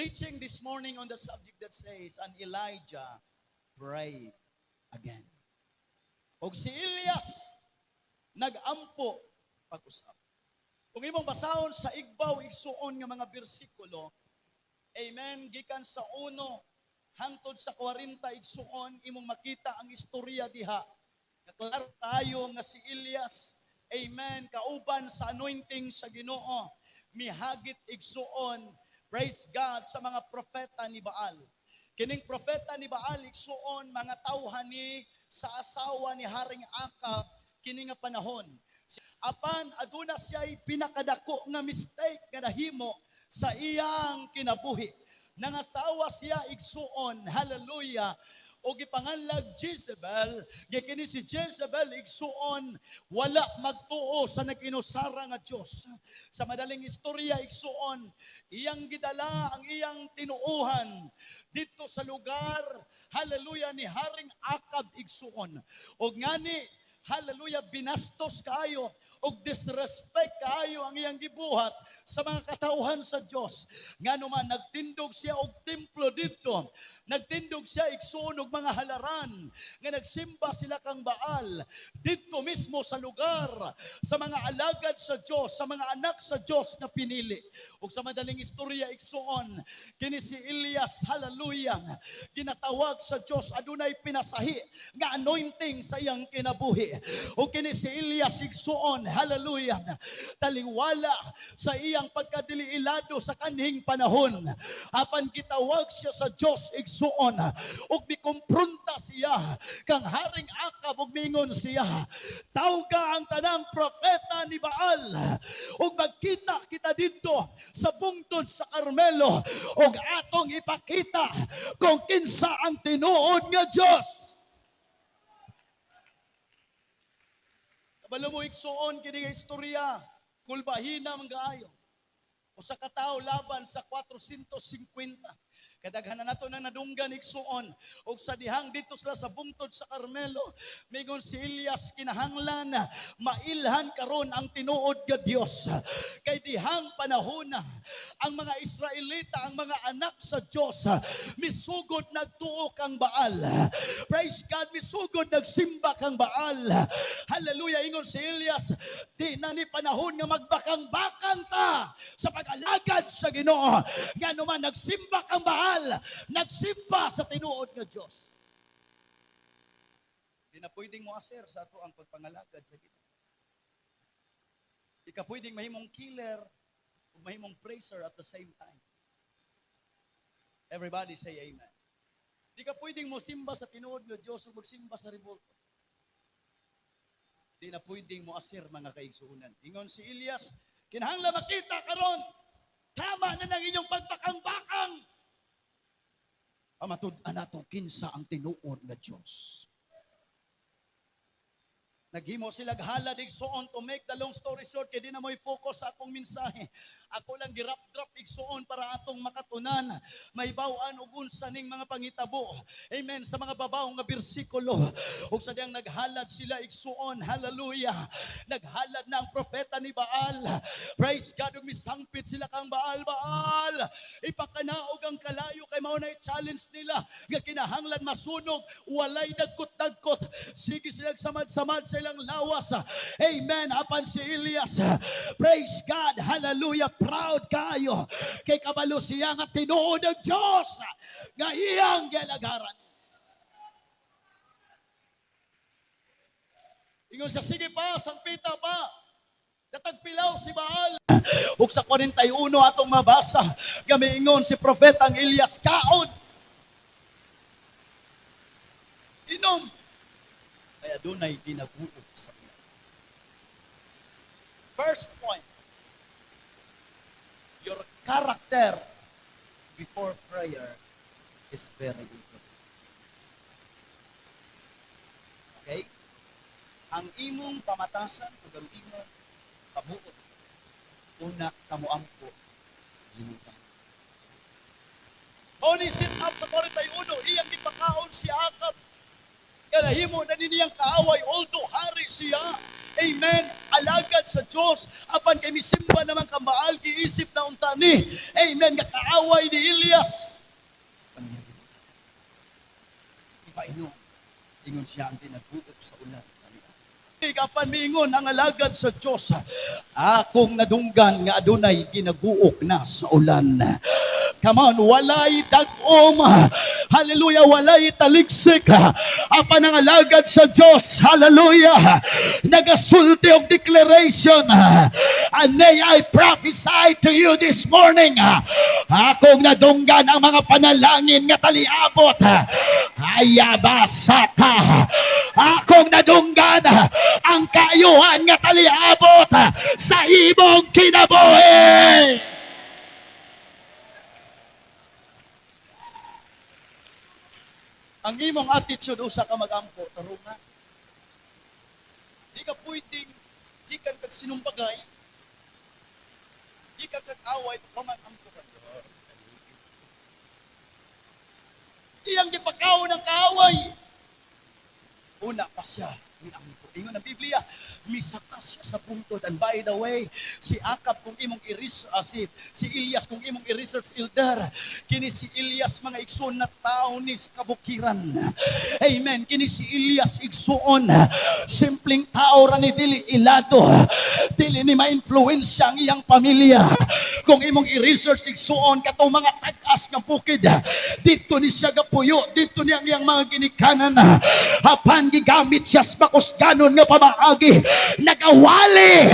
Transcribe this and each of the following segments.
preaching this morning on the subject that says, and Elijah prayed again. Og si Elias nagampo pag-usap. Kung imong basahon sa igbaw igsuon nga mga bersikulo, amen, gikan sa 1 hangtod sa 40 igsuon, imong makita ang istorya diha. Klaro tayo nga si Elias, amen, kauban sa anointing sa Ginoo, mihagit igsuon, praise God, sa mga propeta ni Baal. Kining propeta ni Baal igsuon, mga tawhan ni sa asawa ni Haring Akab kini nga panahon. Apan aduna siya'y pinakadako nga mistake nga nahimo sa iyang kinabuhi. Nangasawa siya igsuon, hallelujah, o gipanganlag Jezebel, kini si Jezebel igsuon wala magtuo sa naginusara nga Dios. Sa madaling istorya igsuon, iyang gidala ang iyang tinuuhan dito sa lugar, hallelujah, ni Haring Akab igsuon. Og ngani, hallelujah, binastos kayo og disrespect kayo ang iyang gibuhat sa mga katauhan sa Dios. Ngano man nagtindog siya og templo dito. Nagtindog siya igsuon og mga halaran nga nagsimba sila kang Baal dito mismo sa lugar sa mga alagad sa Dios, sa mga anak sa Dios na pinili. Ug sa madaling istorya igsuon, kini si Elias, hallelujah, ginatawag sa Dios, adunay pinasahi nga anointing sa iyang kinabuhi. Ug kini si Elias igsuon, hallelujah, taliwala sa iyang pagkadiliilado sa kanhing panahon. Apan gitawag siya sa Dios igsuon, ug mikumpronta siya kang Haring Akab ug mingon siya, tawga ang tanang propeta ni Baal ug magkita kita dito sa bungtod sa Carmelo ug atong ipakita kung kinsa ang tinuod nga Dios. Kabalo mo igsuon kini nga istorya, kulbahina man gaayo. Usa ka tawo laban sa 450. Kadaghanan nato na nadunggan igsuon og sa dihang dito sila sa bungtod sa Carmelo, migon si Elias kinahanglan mailhan karon ang tinuod nga Dios. Kay dihang panahon ang mga Israelita, ang mga anak sa Dios, misugod nagtuo kang Baal. Praise God, misugod nagsimba kang Baal. Hallelujah, ingon si Elias, di na ni panahon nga magbakang-bakang ta sa pag-alagad sa Ginoo. Ngano man nagsimba kang Baal, nagsimba sa tinuod nga Dios. Di na pwedeng mo aser sa ato ang pagpangalagad sa Ginoo. Di ka pwedeng mahimong killer o mahimong praiser at the same time. Everybody say amen. Di ka pwedeng mo simba sa tinuod nga Dios o magsimba sa revolto. Di na pwedeng mo aser mga kaigsuunan. Ingon si Elias, kinahanglan makita karon, tama na ng inyong pagpakang-bakang. Amatud-an nato kinsa ang tinuod nga Dios. Naghimo sila halad igsuon, to make the long story short, kay di na mo'y focus sa akong mensahe. Ako lang girap-drop igsuon para atong makatunan, mahibaw-an ug unsa ning mga pangitabo. Amen, sa mga babaw nga bersikulo. Ug sa diyang naghalad sila igsuon, hallelujah. Naghalad na ang propeta ni Baal. Praise God, ug misangpit sila kang Baal. Baal, ipakanaog ang kalayo kay mao na challenge nila. Nga kinahanglan masunog, walay dagkot-dagkot. Sige sila samad-samad sa ilang lawas. Amen. Apan si Elias, praise God, hallelujah, proud kayo kay kabalo siya nga tinuod ng Diyos nga iyang galagaran. Ingon siya, sige pa, sangpita pa. Natagpilaw si Baal. Ug sa 41 atong mabasa, gamiingon si propetang Elias, kaon. Inom. Kaya doon ay dinaguog sa iya. First point, your character before prayer is very important. Okay? Ang imong pamatasan o ang imong kabuot, una kamuampo, limutan. O ni sit up sa 41, iyang ipakaon si Akab. Kaya himo na niyang kaaway, although hari siya, amen, alagad sa Dios apan kay misimba naman ka Baal giisip na unta ni. Amen nga kaaway ni Elias. Ipainom. Ingon siya ang tinaguok sa ulan. Kapan mingon ang alagad sa Diyos, akong nadunggan nga adunay ginaguok na sa ulan. Come on, walay dagom. Hallelujah, walay taligsik. Apan ang alagad sa Diyos, hallelujah, nagasulti og declaration. And may I prophesy to you this morning, akong nadunggan ang mga panalangin nga taliabot. Ayabasata. Akong nadunggan ang kaayuhan nga taliabot sa imong kinabuhi. Ang imong attitude usa ka magampo tarungan. Di ka pwedeng di ka kagsinumbagay. Di ka kag-away pamangampo ka. Iyang gipakaw ng kaaway. Una pa siya ni ampo. Ingon ang Biblia, misaka siya sa puntod. And by the way, si Akab kung imong si Elias kung imong i-research elder, kini si Elias mga igsoon na tao ni kabukiran. Amen. Kini si Elias igsoon, simpleng tao ra ni dili ilado, dili ni ma-influensya ang iyang pamilya. Kung imong i-research igsoon katong mga tag-as nga bukid, dito ni siya gapuyo, dito ni ang iyang mga ginikanan. Hapan gigamit siya sa makusganon nga pamaagi, nagawali,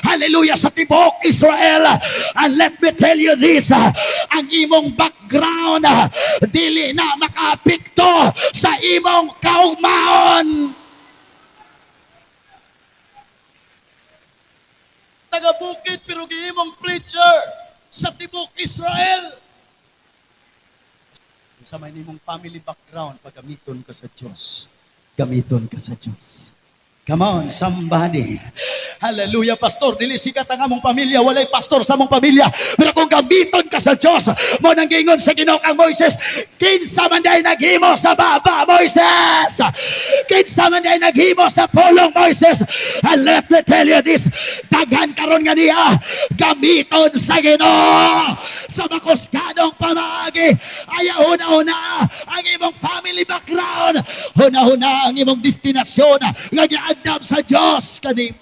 hallelujah, sa tibok Israel. And let me tell you this, ang imong background dili na makaapekto sa imong kaugmaon. Taga-bukid pero giimong preacher sa tibok Israel. Sa may nimong family background, paggamiton ka sa Diyos. Gamiton ka sa Diyos. Come on, somebody. Hallelujah, pastor. Dili sikat ang among pamilya. Walay pastor sa among pamilya. Pero kung gamiton ka sa Diyos, mo nang gingon sa Ginoo kang Moises, kinsa man day naghimo sa baba, Moises. Kinsa man day naghimo sa pulong, Moises. And let me tell you this, daghan karon nga niya, gamiton sa Ginoo sa makusganong pamaagi. Ayaw una-una ang imong family background. Una-una ang imong destinasyon nga giandam sa Dios kani.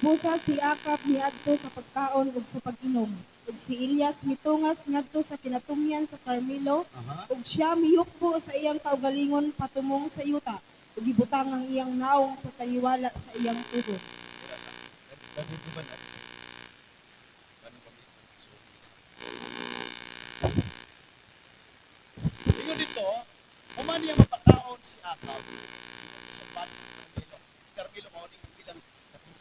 Busa si Akab niadto sa pagkaon ug sa pag-inom. Ug si Elias mitungas ngadto sa kinatumyan sa Carmelo. Ug siya miyukbo sa iyang kaugalingon patumong sa yuta. Ug gibutang ang iyang naong sa taliwala sa iyang tuhod. Ingon dito, human niya mapakaon si Akab sa bali sa Carmelo. Carmelo mao ning bilang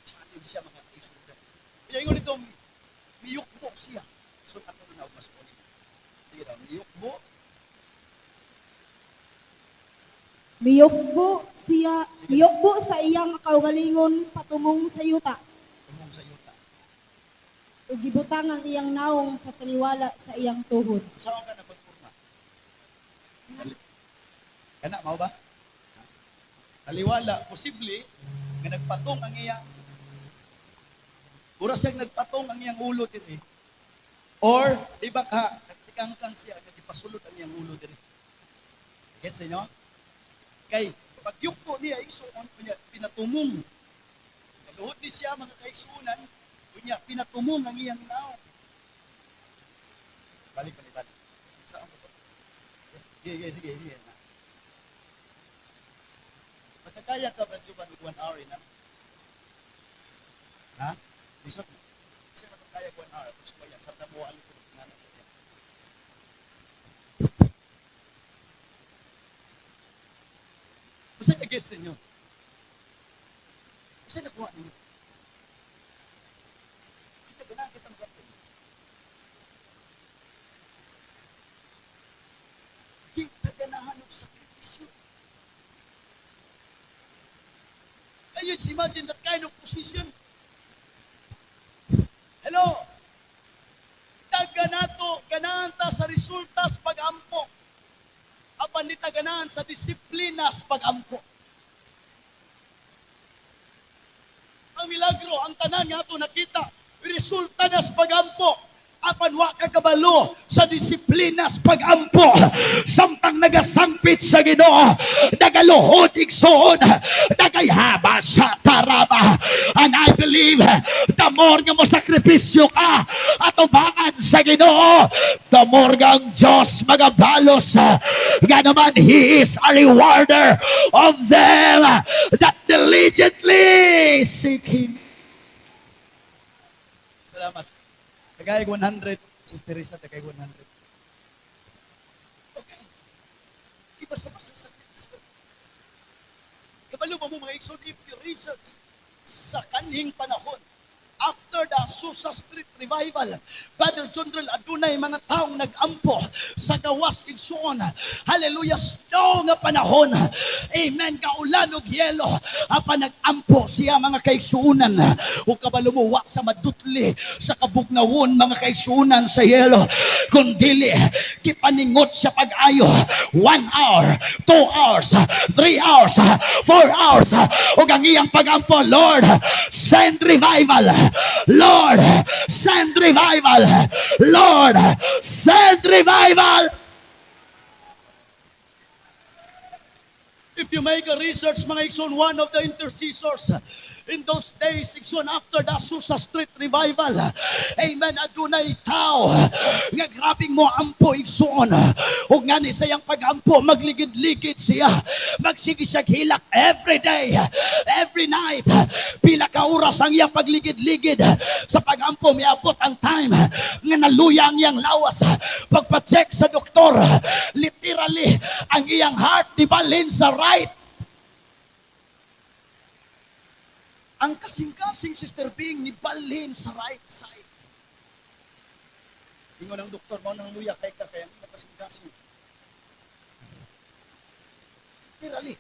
challenge siya mga kaisugan. Kaya ingon dito, miyukbo siya. So ato na mas ulit. Sige daw, miyukbo sa iyang kaugalingon patumong sa yuta. Tumong sa yuta. Ug gibutang ang iyang naong sa taliwala sa iyang tuhod. Saan ka napagpurma? Kana mao ba? Taliwala, posible nga nagpatong ang iyang oras siyang nagpatong ang iyang ulo diri. Or di ba ka nagtikangkang siya nagipasulod ang iyang ulo diri. Gets niyo? Kay pag yuko niya igsuon kunya pinatumong. Naluhod ni siya mga kaigsuonan kunya pinatumong ang iyang naong. Balik. Saan mo to? Sige. Magkakaya ka ba Juban 1 hour na? Ha? Bisot mo. Kasi magkakaya 1 hour. Tapos ba yan? Sabda mo alam ko na sa yan. Kasi nag-get sa inyo. Kasi nakuha ninyo. Kita ganahan kitang gapin. Kita ganahan ng sakripisyo. Ayun, imagine that kind of position. Hello? Ganahan ta sa resultas pag-ampo. Apan di ta ganahan sa disiplinas pag-ampo. milagro, ang tanan nga ito nakita, resulta na sa pagampo. Apan wa ka kabalo sa disiplinas pagampo, samtang nagasangpit sa Ginoo, nagaluhod igsoon, nagayhaba sa taraba. And I believe the more nga mo sakripisyo ka at ubangan sa Ginoo, the more nga ang Diyos magabalos. Nga naman, He is a rewarder of them that diligently seek Him. Salamat. Tagay 100. Sister Risa, tagay 100. Okay. Di basta-basta sa sakripisyo. Kabalo ba mo mga igsoon, if you research sa kaning panahon, after the Azusa Street Revival, Brother John Drell, adunay mga taong nag-ampo sa gawas igsoon. Hallelujah, snow nga panahon. Amen, kaulan og yelo. Apa nag-ampo siya mga kaigsuunan. O kabalumuwa sa madutli, sa kabugnawon mga kaigsuunan sa yelo. Kundili, kipaningot sa pag-ayo. 1 hour, 2 hours, 3 hours, 4 hours. O ang iyang pag-ampo, Lord, send revival. Lord, send revival. Lord, send revival. If you make a research, mga igsoon, one of the intercessors in those days, igsoon, after the Azusa Street Revival, amen, adunay tao nga grabing mo ampo igsoon. O nga ni sayang pag-ampo, magligid-ligid siya, magsige siya hilak every day, every night. Pila ka oras ang iyang pagligid-ligid sa pag-ampo, miabot ang time nga naluya ang iyang lawas. Pagpa-check sa doktor, literally ang iyang heart di balin sa right. Ang kasing-kasing Sister Bing ni balin sa right side. Ingon ang doktor, mo nang luya kay ka, kaya ang kasing-kasing. Literally,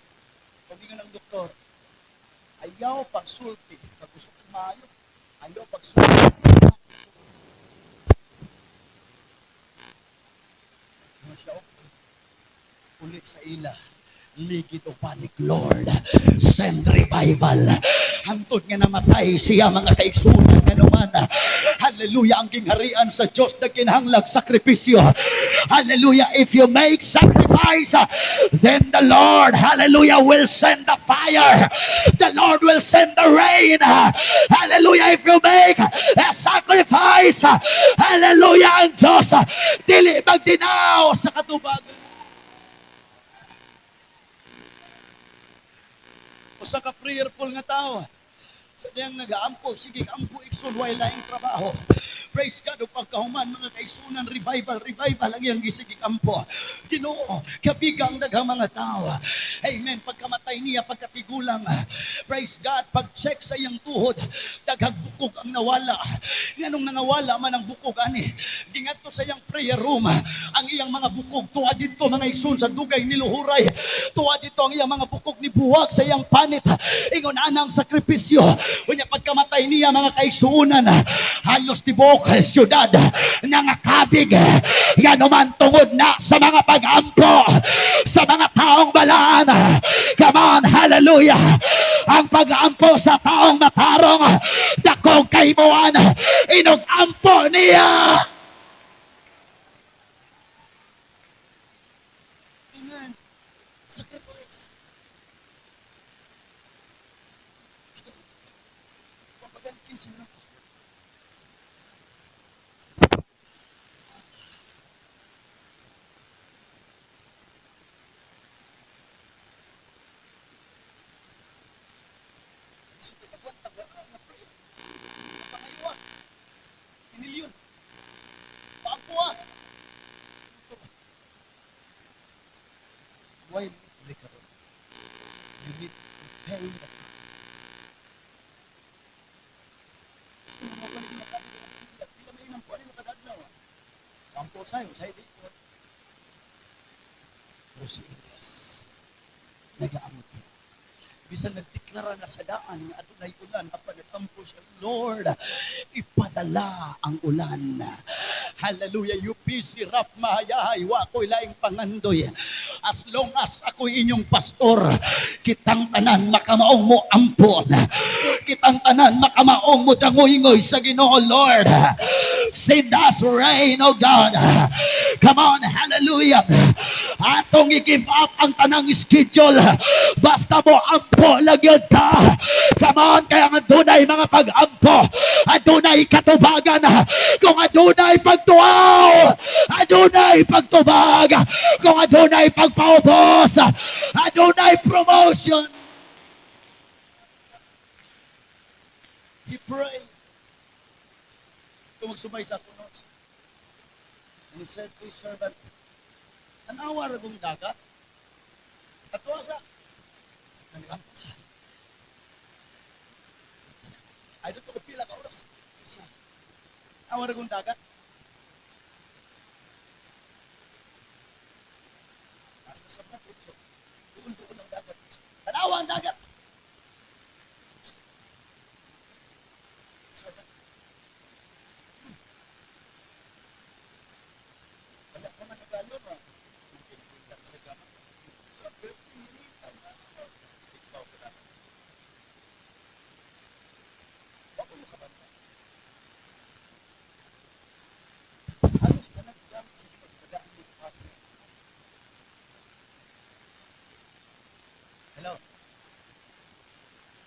pag-ingon ang doktor, ayaw pagsulti, pag-usok ng maayo, ayaw pagsulti. Ano siya, ulit sa ila. Ligid o panik, Lord, send revival. Hantod nga namatay siya mga kaigsunan nga naman. Hallelujah, ang kingharian sa Diyos na kinahanglag sakripisyo. Hallelujah, if you make sacrifice, then the Lord, hallelujah, will send the fire. The Lord will send the rain. Hallelujah, if you make a sacrifice, hallelujah, ang Diyos dili magdinaw sa katubagan. Usa ka prayerful nga tao. Sa diyang nag-aampo, sige ampo igsoon, way laing trabaho. Praise God, o pagkahuman, mga kaigsunan, revival ang iyang gisigig ampo. Ginoo, kabigang daghang mga tao. Amen, pagkamatay niya, pagkatigulang, praise God, pag-check sa iyang tuhod, daghang bukog ang nawala. Nganong nangawala man ang bukog, ani, gingadto sa iyang prayer room, ang iyang mga bukog, tuwa dito mga igsoon, sa dugay niluhuray, tuwa dito ang iyang mga bukog ni buwag sa iyang panit, ingon anang sakripisyo. Unya pagkamatay niya mga kaigsuunan, halos tibok siyudad nangakabig. Yan naman tungod na sa mga pag-ampo sa mga taong balaan. Come on, hallelujah. Ang pag-ampo sa taong matarong, dakong kaimuan, inug-ampo niya. Amen. Sacrifice. Papaganikin siya. Why liquor? You need to pay the price. Pila may inang po rin makadadlaw. Ang po sa'yo, sa'yo dito. Pero si Elias, nag-aamot. Bisan nagdeklara na sa daan nga adunay ulan, apan nagtampo siya, Lord, ipadala ang ulan. Hallelujah, you busy rap mahayahay, wa ko'y laing pangandoy. As long as ako'y inyong pastor, kitang tanan makamaong mo ampon. Kitang tanan makamaong mo dangoy-ngoy sa Ginoo, Lord. Send us rain, oh God. Come on, hallelujah. Atong i-give up ang tanang schedule. Basta mo ampo lang yun ta. Come on, kaya nga dunay mga pag-ampo. Adunay katubagan. Kung adunay pagtuaw, adunay pagtubag. Kung adunay pagpaubos, adunay promotion. He prayed. Kung magsumay sa kunot. And he said to his servant, "Anawa ra kong dagat? Ato sa kanikampo sa. I don't know pila ka oras. Anawa ra kong dagat? Nasa sa bukid. So, doon ang dagat. Anawa ang dagat. Wala naman nagalo ba? Sa gama. So, 15 minutes na stick pa ko lang. Bago mo kabanta. Halos ka naggamit sa pagpagaan mo kapag. Hello?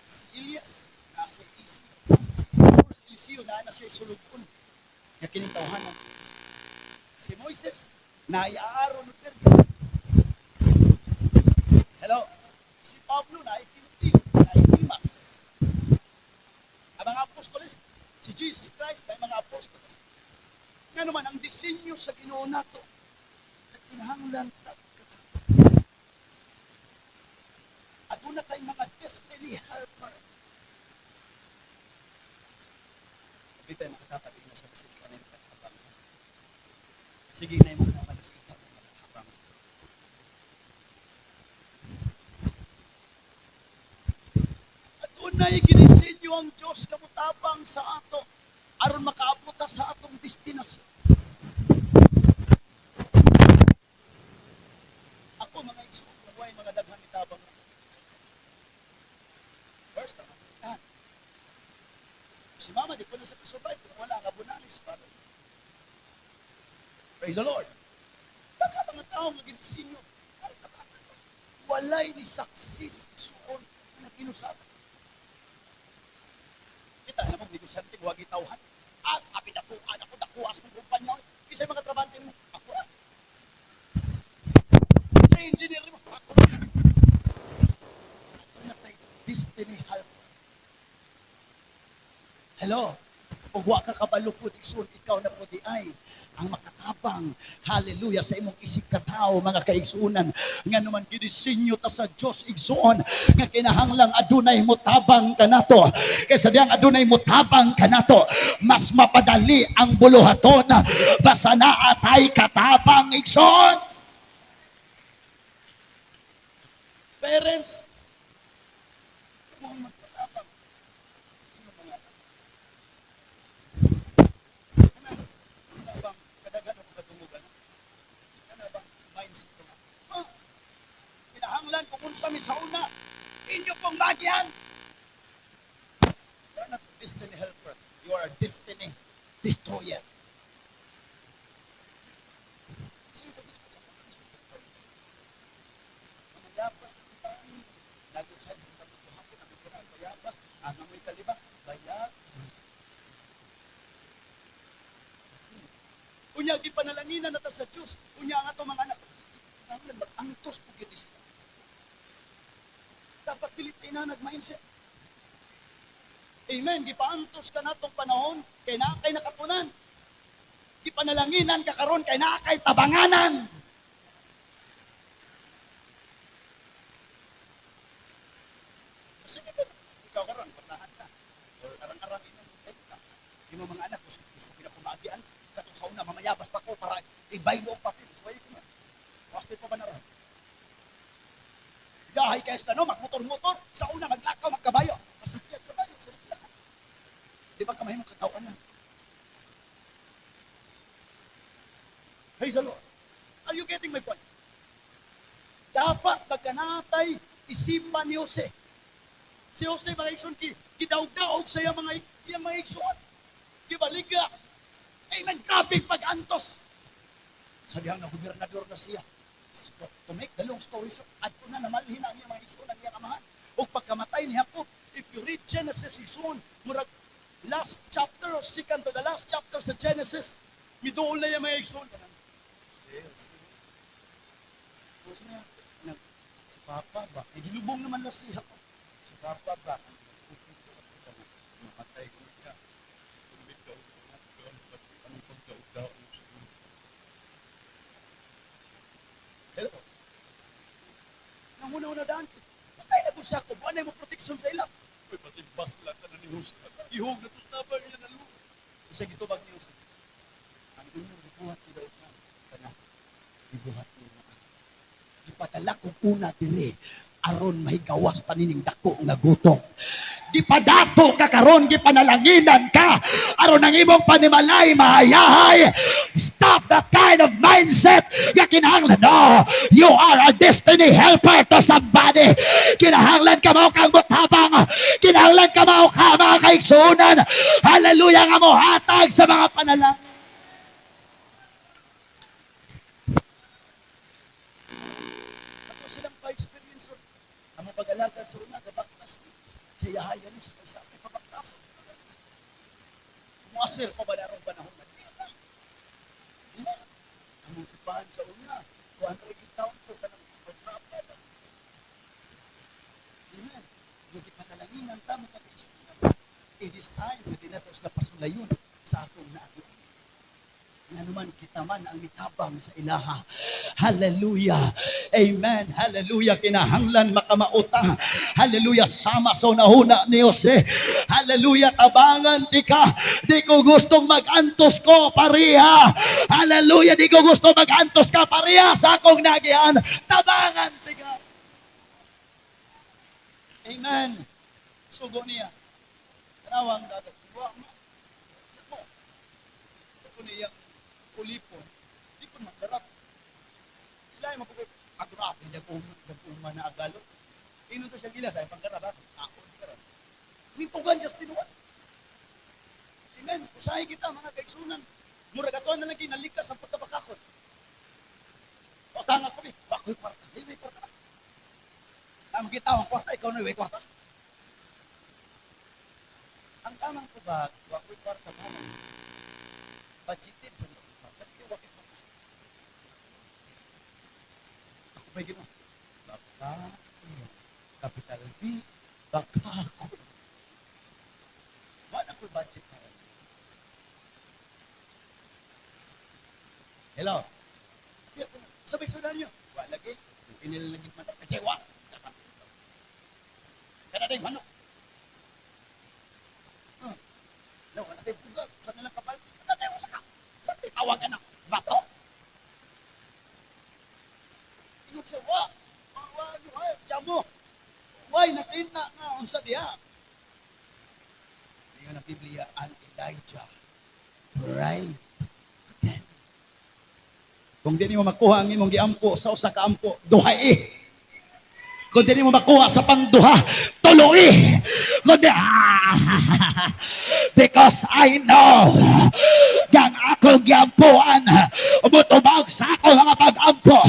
Si Elias, nasa Eliseo. Si Eliseo, nasa sulubon. Na kinitawhan ng si Moises, naiaaron ng Perga. Hello? Si Pablo, naikinutin, naikimas. Ang mga apostoles, si Jesus Christ, may mga apostoles. Nga naman, ang disenyo sa Ginoo nato, at kinahanglan tagkatapos. At una tayong mga destiny helper. Hindi tayo makatapatin na sa basilikan na yung pagkakabang sa. Sige na yung mga kapalasitan na yung pagkakabang sa. At unay ginisenyo ang Diyos kamutabang sa ato aron makaabot sa atong destinasyon. Ako mga igsoon, mga daghang itabang na. First, ang kapitahan. Si Mama, di ko na sa kasurvive kung wala ang abunalis. Praise the Lord. Baka mga tao nga ginisinyo, walay ni saksis igsoon na kinusaban. Kita, alam mo, negosante, huwag itawhan. At apidatuan ako, nakuwas ng kumpanyaw. Kisa'y mga trabante mo, ako na. Kisa'y engineer mo, ako na. Ako na tayo, destiny help. Hello? Kung huwag ka kabalupod, igsoon, ikaw na po di ay ang makatabang, hallelujah, sa imong isip katao, mga kaigsuunan, nga naman ginisinyo ta sa Diyos, igsuon, nga kinahanglang adunay mo tabang kanato, kaysa diyang adunay mo tabang kanato, mas mapadali ang buluhaton, basta naatay katabang, igsuon. Parents, kung magkatabang, sino mga kadaghan ako katumugan. Ano bang mindset ko na? Kinahanglan kung unsa mi sa una, inyo pong bagyan. You are not a destiny helper. You are a destiny destroyer. Sino ka gusto sa mga yapas, nag-usay ng kapituhapon, ang bayabas, ang amoy kalibak, bayabas. Unya gipanalanginan nata sa Dios. Unya ang ato mga anak, mag-antos po gid sila. Dapat pilit na nag-mindset. Amen. Gipaantos ka natong panahon kay naa kay nakatunan. Gipanalanginan ka karon kay naa kay tabanganan. Sige ba? Ikaw karon patahan ka. Or arang-arang ka. Imo mga anak gusto pinapumagian katong sa una mamayabas pa ko para ibaylo og papel. Suway ko na. Wasted pa ba na ron? Dahay kayo sa tanong, magmotor-motor, sa una maglakaw, magkabayo. Masakyan kabayo sa eskwelahan. Di ba kamay mo katawan na? Praise the Lord. Are you getting my point? Dapat magkanatay isipan ni Jose. Si Jose mga igsoon, gidaog-daog sa iyang mga igsoon. Gibaliga. Amen. Grabe pag-antos. Sabi nga gobernador na siya. So, to make the long story short, at ko na namalhin ang iyang mga igsoon, ang iyang amahan. O pagkamatay ni Jacob, if you read Genesis igsoon, murag last chapter or second to the last chapter sa Genesis, midool na yung mga igsoon. Yes. Kasi na, si Papa ba? Gilubong naman na siya. Si Papa ba? Mamatay ko siya. Hello? Nanguna-una daan. Patay na ko siya ko. Buwan na yung protection sa ilang. Uy, pati basla ka na ni Jose. Ihog na to sa ba niya na lupa. Kasi gito bag niyo sa ang inyong ibuhat ni Daud na. Kana, ibuhat niyo na. Ipadala kong una dire. Aron may gawas panining dako nga gutom. Gipadato ka karon, gipanalanginan ka. Aron ang imong panimalay mahayahay. Stop that kind of mindset. Nga kinahanglan, no, you are a destiny helper to somebody. Kinahanglan ka mo kang butabang. Kinahanglan ka mo ka mga kaigsunan. Hallelujah nga mo hatag sa mga panalangin. Ako silang pa-experience ron. Ang mga pag-alaga sa una, kabaktas mo. Kaya hayan mo sa kaysa, may pabaktasan. Muasir pa ba narong panahon na? Diba? Ang sipahan sa una, 200 taon po ka ng pagpapala. Amen. Yung ipanalangin ang tamo ka kaisunan. It is time na tinatos na pasulayon sa atong naagyan. Nanuman kita man ang mitabang sa ilaha. Hallelujah. Amen. Hallelujah. Kinahanglan makamauta. Hallelujah. Sama sa unahuna ni Jose. Hallelujah. Tabangan di ka. Di ko gustong mag-antos ko pareha. Hallelujah. Di ko gusto mag-antos ka pareha sa akong nagihan. Tabangan di ka. Amen. Sugo niya. Tanawang dagat. Wa mo. Sugo niya. Ulipon, di ko magdarap. Ilay mo ko, agrap, nag-uma na agalo. Ino to siya gila sa pagdarap, ako, di ka rin. Mintugan just tinuwan. Amen. Usahay kita, mga kaigsunan. Muragatuan na lang kinalikas ang pagkabakakot. O tanga ko, bakoy kwarta. Di may kwarta. Ang kita ang kwarta, ikaw na may kwarta. Ang tamang ko ba, bakoy kwarta mo. Budgeted mo. May gino. Baka capital B, baka ako. Wala ko budget na rin. Hello? Sabay sudan nyo. Wala lagi. Pinilalagin man. Kasi wala. Kaya natin manok. Wala natin pugas. Saan nalang kapal? Kaya natin usaka. Saan tawagan ng bato? Ingat siya, jamo. Why, nakita nga, unsa diha. Ngayon ang Biblia, ang Elijah prayed again. Kung di mo makuha ang imong giampo sa usa ka ampo, duhai. Kung di mo makuha sa pangduha, tuloy. Kung di, because I know yang akong giampuan umutubag sa akong mga pag-ampo.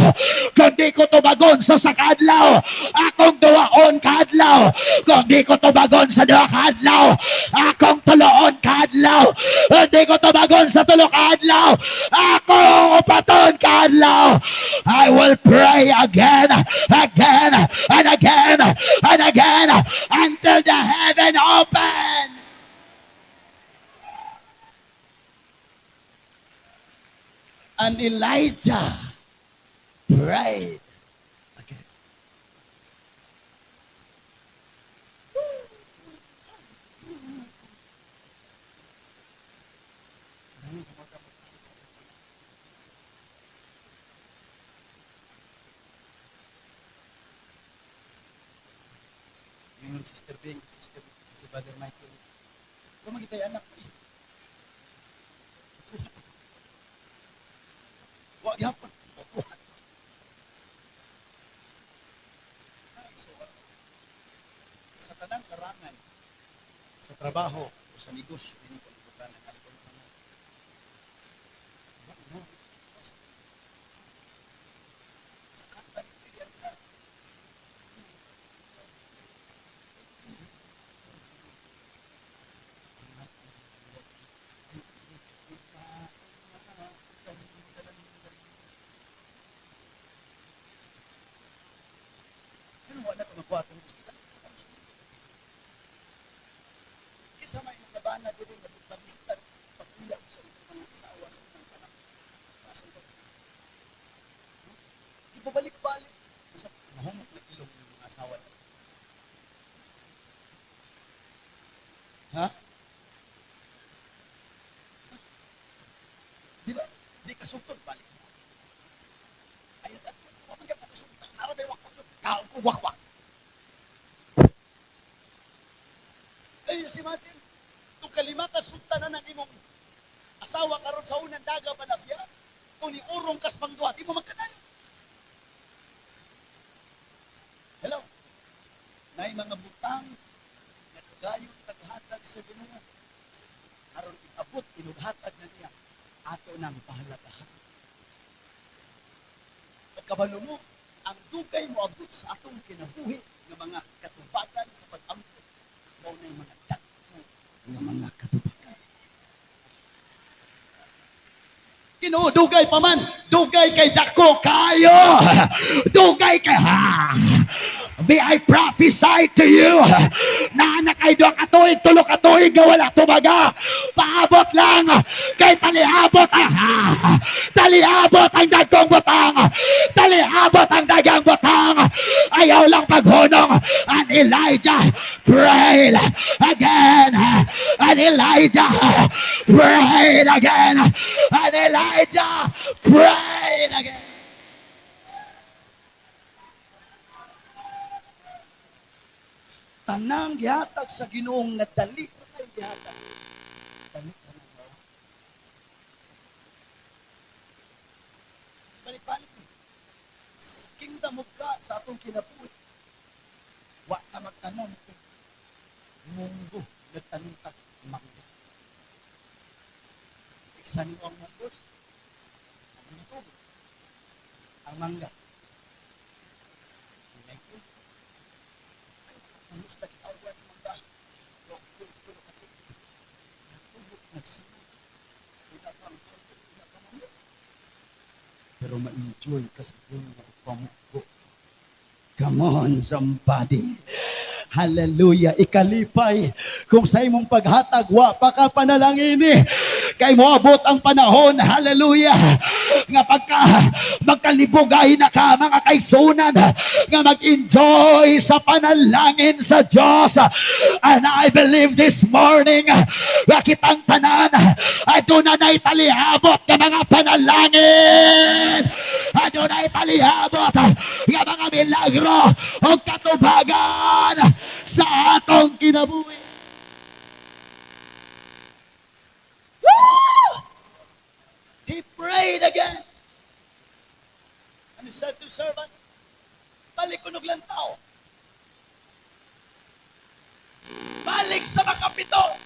Kung di ko tubagon sa sakadlaw, akong duwaon kadlaw. Kung di ko tubagon sa duwa kadlaw, akong tuloon kadlaw. Kung di ko tubagon sa tulo kadlaw, akong upaton kadlaw. I will pray again, again, and again, and again, until the heaven opens. And Elijah prayed again. Yung Sister Bing, Sister si Brother Michael. Kung magkita yung anak ko. Wa gyapon. Butuhan. Ay, so, sa tanang karangan, sa trabaho, o sa negosyo, hindi ko libutan ng aston ng mga. Sa kanta ni Pilihan ka, ano wala na kumakuha itong gusto ka? Isa may mga bana din na nagpalistan pagkuya sa mga asawa sa mga panak. Masa ito? Ibabalik-balik. Masa mahumok na ilong ng mga asawa. Ha? Di ba? Di kasugtod, balik. Ayun, huwag ka po kasugtod. Harabay, wak-wak. Kaon ko, wak-wak. Ayun, si Martin, kung kalima ka sugta na ng imong asawa karon sa unang daga pa na siya, kung ni urong kas pangduha, di mo magkanay. Hello? Nay mga butang na tugayon taghatag sa Ginoo. Aron iabot inughatag na niya ato nang pahalagahan. Pagkabalo mo, ang dugay mo abot sa atong kinabuhi ng mga katubagan sa pag-ampo. Mao na yung mga dagko ng mga katubagan. Ginoo, dugay pa man. Dugay kay dako kayo. Dugay kay ha. May I prophesy to you na nakay doa katuig, tulo katuig nga wala tumaga. Paabot lang kay taliabot taliabot ang dagkong butang. Taliabot ang dagang butang. Ayaw lang paghunong. And Elijah prayed again. And Elijah prayed again. And Elijah prayed again. Tanang gihatag sa Ginoong nga dali pa kay gihatag. Dali pa na ba? Balik-balik. Sa kingdom of God, sa atong kinabuhi, wa ta magtanom ito. Munggo, nagtanom ta mangga. Iksan mo ang munggos, ang minutubo, ang mangga. Musta kita uwan mga tulo natubok nagsama pinapang harvest pinapamamit pero ma-enjoy kasi yung pamuko. Come on somebody. Hallelujah. Ikalipay kung sa imong paghatag wa pa ka panalangin kay moabot ang panahon. Hallelujah. Nga pagka magkalibugay na ka mga kaigsunan nga mag-enjoy sa panalangin sa Diyos. And I believe this morning wakitang tanan adunay talihabot nga mga panalangin. Adunay talihabot nga mga milagro o katubagan sa atong kinabuhi. Woo! He prayed again. And he said to servant, balik kunog lang tao. Balik sa makapito.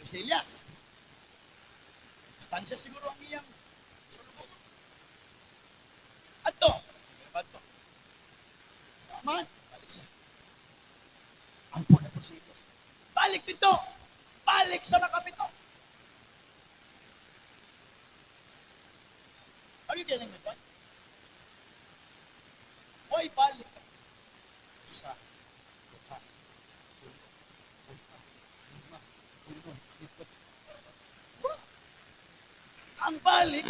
Si Elias. Stansya siguro ang iyang sulubong. Ato. Aman. Balik siya. Ampun na po si Elias. Balik dito. Balik sa makapito. Are you getting me, God? Why balik? Sa lupa. Ang balik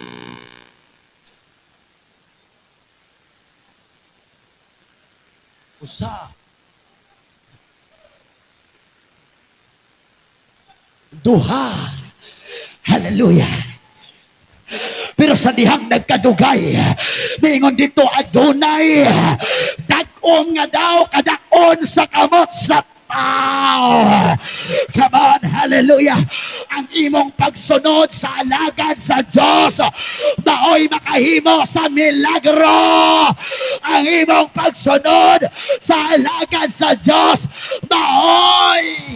usa duha. Hallelujah. Pero sa dihang nagkadugay mingon dito adunay dag-om nga daw kadakon sa kamot sa Come on, hallelujah. Ang imong pagsunod sa alagad sa Diyos, maoy makahimo sa milagro. Ang imong pagsunod sa alagad sa Diyos, maoy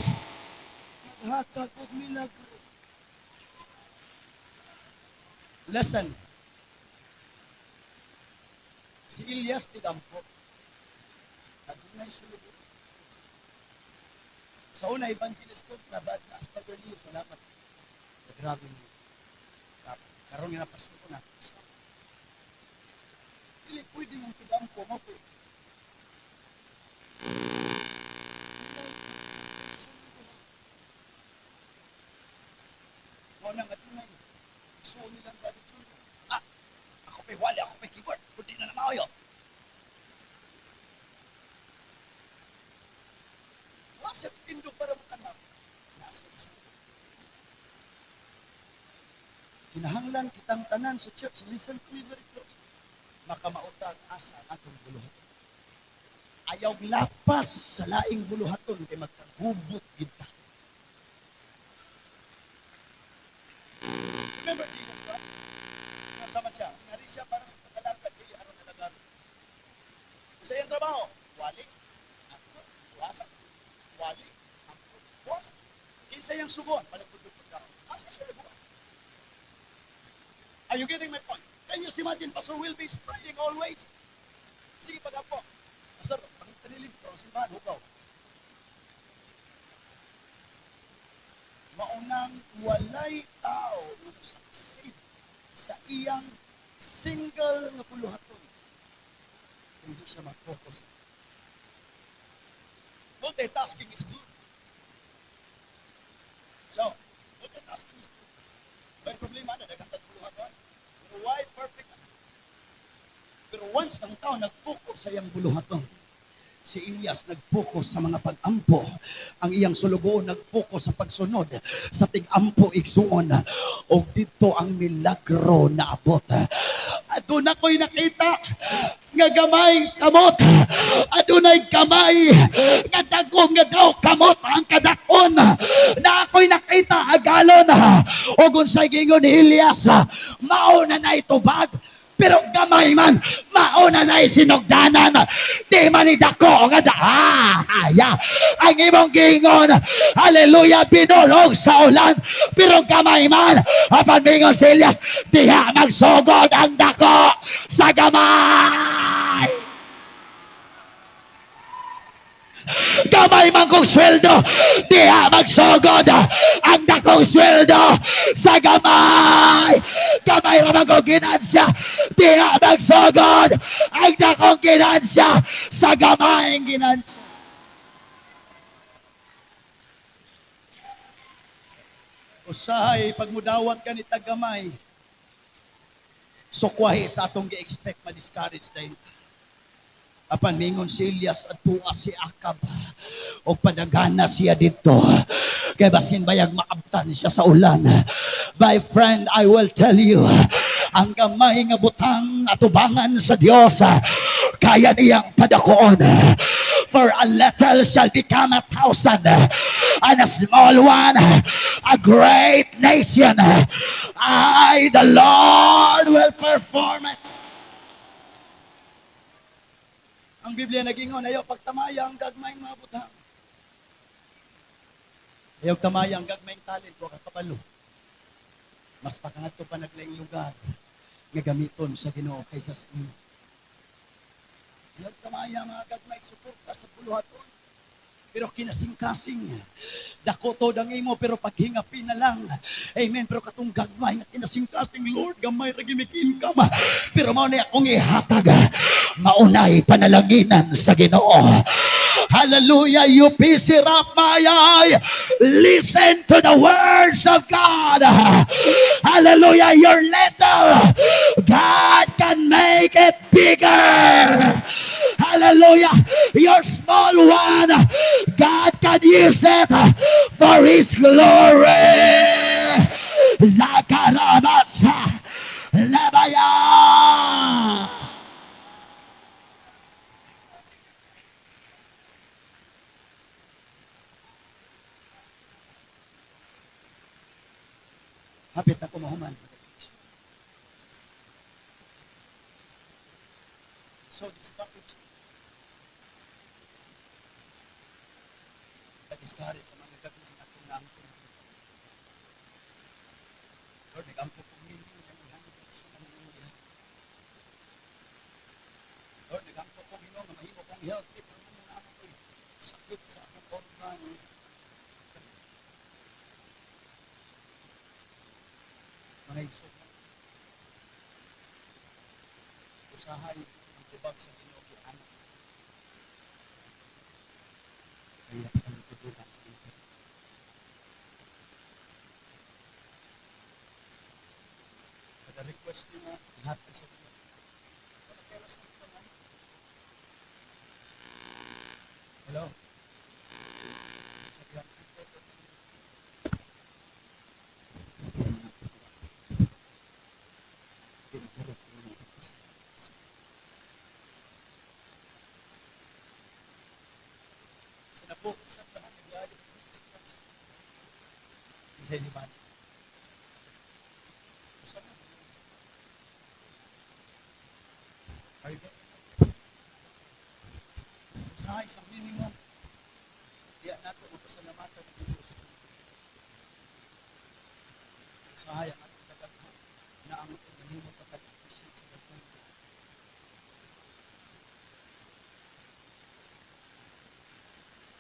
maghatag og milagro. Listen, si Elias tigampo. Adunay sulod. Sa una, evangelist ko, nabad na as pag-relieve. Salamat. Grabe mo. Karoon nga napasok ko na. Hindi pwede mong tigampo mo po. Mo nang adunay. So nilang balik sulod. Ako pa'y wali, ako pa'y keyboard. Kundi na naman ako. Sa tindog para makanaw. Nasa iso. Kinahanglan kitang tanan sa church. Listen to me very close. Makamautang asa atong buluhaton. Ayaw lapas sa laing buluhaton kay magkagubot kita. Remember Jesus Christ? Nasama siya. Nari siya para sa kakalakad kay aron na nagaro. Sa iyang trabaho, wali. Ako, wasak. Wali, ang puwas. Kinsa yung sugon, palagpudupod ka. Asa sugon? Are you getting my point? Can you imagine, Pastor will be spraying always? Sige, pag-apo. Pastor, pag-tanilid ko, simbahan, hukaw. Maunang walay tao ng succeed sa iyang single na puluhaton. Hindi siya mag-focus. Multitasking is good. Hello? Multitasking is good. May problema na, nagkatagpuluhan ba? Pero why perfect? Pero once ang tao nag-focus sa iyang buluhaton, si Elias nag-focus sa mga pag-ampo. Ang iyang sulugo nag-focus sa pagsunod sa tig-ampo igsuon. O dito ang milagro na abot. Aduna ko'y nakita nga gamay kamot. Adunay gamay nga dagom nga daw kamot ang kadakon. Na ako'y nakita agalon. O unsay gingon ni Elias, mauna na itubag. Pero gamay man, mauna na isinugdanan. Di man idako nga ang imong gingon, hallelujah, binulog sa ulan. Pero gamay man, apan mingon si Elias, diha magsugod ang dako sa gamay. Gamay man kong sweldo, diha magsugod ang dakong sweldo sa gamay. Gamay naman kong ginansya, diha magsugod ang dakong ginansya sa gamay ginansya. Usahay, pag mudawat ka ni tagamay, sukwahi sa atong gi-expect ma-discourage dahil apan mingon si Elias at tuwa si Akab o padagana siya dito kaya basin bayag maabtan siya sa ulan. My friend, I will tell you, ang gamay nga butang atubangan sa Dios kaya niyang padakoon. For a little shall become 1,000, and a small one a great nation. I, the Lord, will perform it. Ang Biblia nagingon, ayaw pagtamaya ang gagmayng mga butang. Ayaw tamaya ang gagmayng talent, waka kapalo. Mas pakangadto pa naglaing lugar nga gamiton sa Ginoo kaysa sa imo. Ayaw tamaya mga gagmayng suporta sa buluhaton. Pero kinasing-kasing, dako to ang imo, pero paghingapin na lang. Amen. Pero katong gagmay, kinasing-kasing, Lord, gamay, ragimikin ka ma. Pero maunay akong ihatag, maunay panalanginan sa Ginoo. Hallelujah, you busy Ramayay. Listen to the words of God. Hallelujah, you're little. God can make it bigger. Hallelujah, your small one, God can use it for His glory. Zakarabasa Labaya. Hapit na kumahuman. So discouraged. Discouraged sa mga gagawin at kung naampo. Lord, nag-ampo kong hindi na ihangit ang sunan ng mga dihan. Lord, nag-ampo kong ino na mahimo kong health. Ito na muna ako ko sakit sa akong organ. Mga isok. Usahay ang tubag sa Ginoo kay anak. Kaya ang tutugan sa Ginoo. Kada request niyo na lahat sa Ginoo. Para kaya sa Ginoo. Hello. Sa Ginoo. Sinabok sa tahan ng lahat ng Jesus Christ. Sa liman. Usama. Usahay sa minimum. Kaya nato mapasalamatan ng Diyos sa Diyos. Usahay ang ating kataghan na ang manimot at kataghan sa kataghan.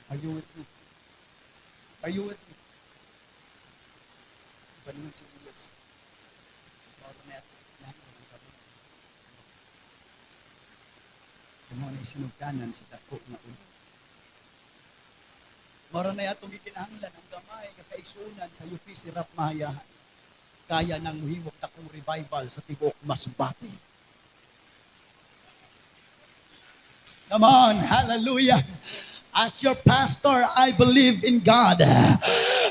Are you with me? Are you with me? Ibaningan sa Diyos. Mauro na ito. Lahat ng kami. Kung ano sinugkanan sa dako na ulo. Mauro na itong ikinahanglan ang gamay kakaigsunan sa UP Sirap Mahayahan. Kaya ng himok na kong revival sa Tibok Masbate. Come on, hallelujah. As your pastor, I believe in God.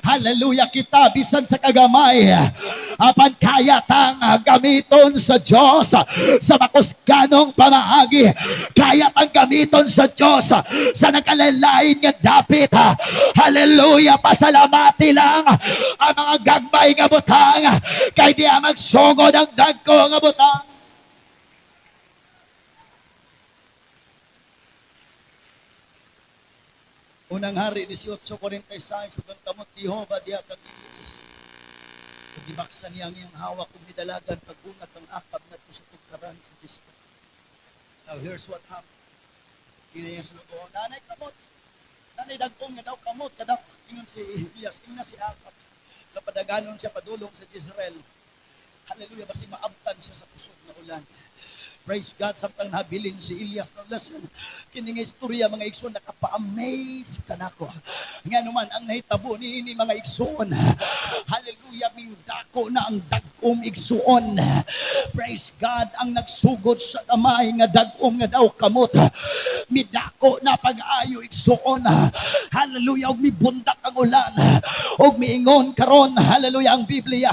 Hallelujah, kita bisan sa kagamay. Apan kaya tang gamiton sa Diyos sa makusganong pamaagi. Kaya tang gamiton sa Diyos sa nagkalalain nga dapit. Hallelujah, pasalamati lang ang mga gagmay nga butang. Kay di magsugod ang dagko nga butang. Unang Hari 18:46, ug ang kamot Jehova diha kag Ilis. Ug gibaksan niya ang iyang hawak ug midalagan pag-unat ang akab ngadto sa tugkaran sa Pisga. Now here's what happened. Kini yung sulugo, nanay kamot. Nanay dagkong nga daw kamot kada ingon si Elias, ingna si Akab. Napadaganon siya padulong sa Israel. Hallelujah, basi maabtan siya sa kusog na ulan. Praise God, samtang nabilin si Elias no lesson. Kining istorya mga igsoon nakapa-amaze kanako. Nga naman ang nahitabo ni mga igsoon. Hallelujah, mindako na ang dagom igsoon. Praise God, ang nagsugod sa kamay nga dagom nga daw kamot. Midako na pag-ayo igsoon. Hallelujah, og mibundak ang ulan. Og miingon karon, hallelujah, ang Biblia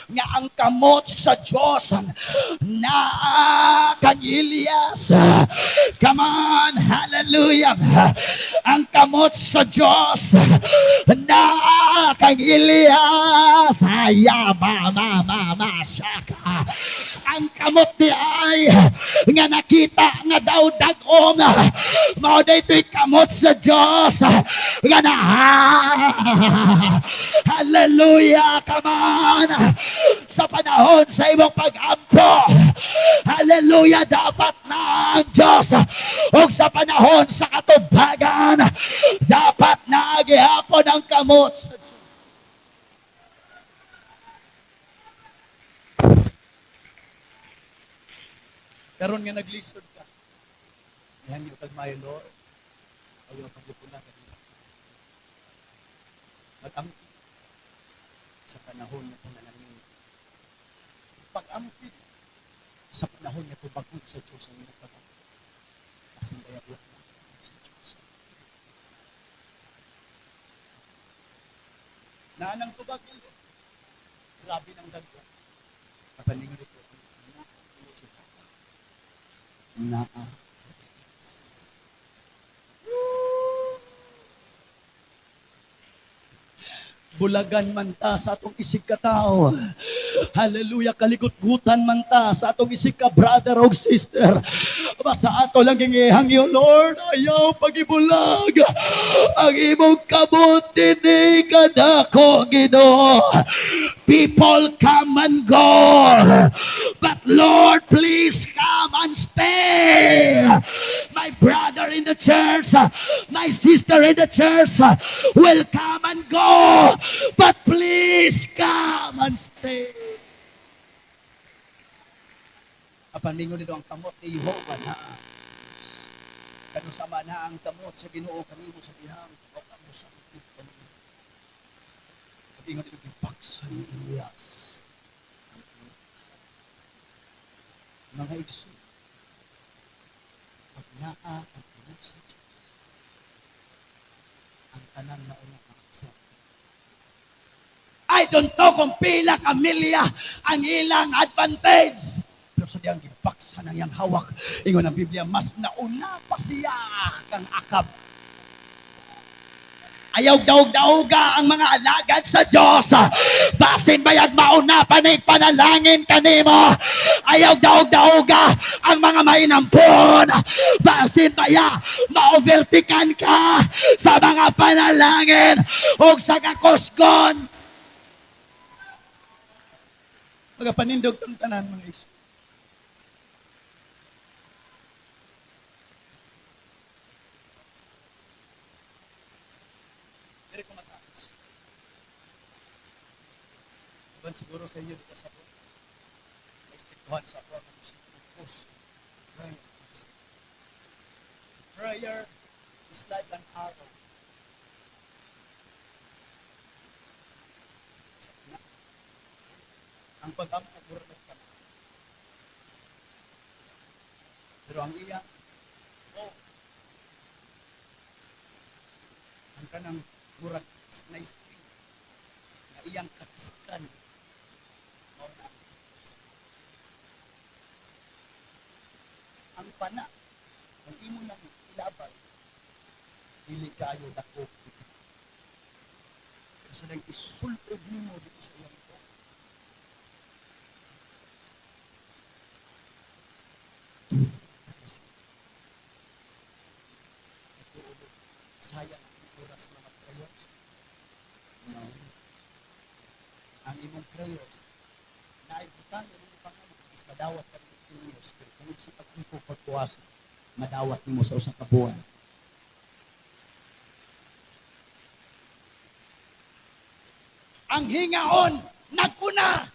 nga ang kamot sa Dios na kang Elias. Come on, hallelujah. Ang kamot sa Diyos na kang Elias. Saka. Ang kamot di ay nga nakita nga daw dagom. Mao daytoy kamot sa Diyos nga na hallelujah, come on. Sa panahon sa imong pag-ampo, hallelujah, dapat na ang Diyos. O sa panahon sa katubagan, dapat na gihapon ang kamot sa Diyos. Karon nga naglisod ka. Yan yung kagmay, Lord. Ayaw pag-ipunan ka nila. Mag-ampi sa panahon na panalangin. Pag-ampi sa panahon na tubagod sa Diyos ang inagpapag. Kasing kaya buwan na sa Diyos. Naanang tubagod, grabe ng dagdag. Kapaningin ito, Bulagan man ta sa atong isig ka tao. Hallelujah, kalikot-gutan man ta sa atong isig ka brother o sister. Basta ato lang gingihangyo, Lord, ayaw pagibulag. Ang imong kabuti ni kadako, Ginoo. People come and go. But Lord, please come and stay. My brother in the church, my sister in the church will come and go. But please come and stay. Apan mingon dito ang kamot ni Jehovah na kanu sama na ang kamot sa Ginoo kanimo sa dihang o kamo sa kanimo. Ingon dito gipaksa ni Elias. Mga igsoon, pag naa ang kamot sa Diyos, ang tanan na una makasap. I don't know kung pila kamilya ang ilang advantage. Pero sa diyang gipaksa ng iyang hawak, ingon ang Biblia, mas nauna pa siya kang Akab. Ayaw daog-daoga ang mga alagad sa Diyos. Basin bayag mauna pa na panalangin kanimo. Ayaw daog-daoga ang mga mainampon. Basin baya maovertikan ka sa mga panalangin o sa kakusgon. Mga panindog tong tanan mga iso. Siguro sa inyo dito sa po. May istiktuhan sa po ang push. Prayer is like an arrow. Ang pag-ampo murag ka. Pero ang iya, ang kanang murag na string na iyang katiskan. Ang pana, ang imo nang ilabay, dili kayo dako. Kasi lang isulod nimo dito sa iyang ito. Sayang ang oras ng mga prayers. Ang imong prayers, naibutan mo ng Panginoon, is madawat ka ng Diyos. Pero kung sa pag-ipo pagkuwasa, madawat mo sa usang kabuhan. Ang hingaon, nagkuna,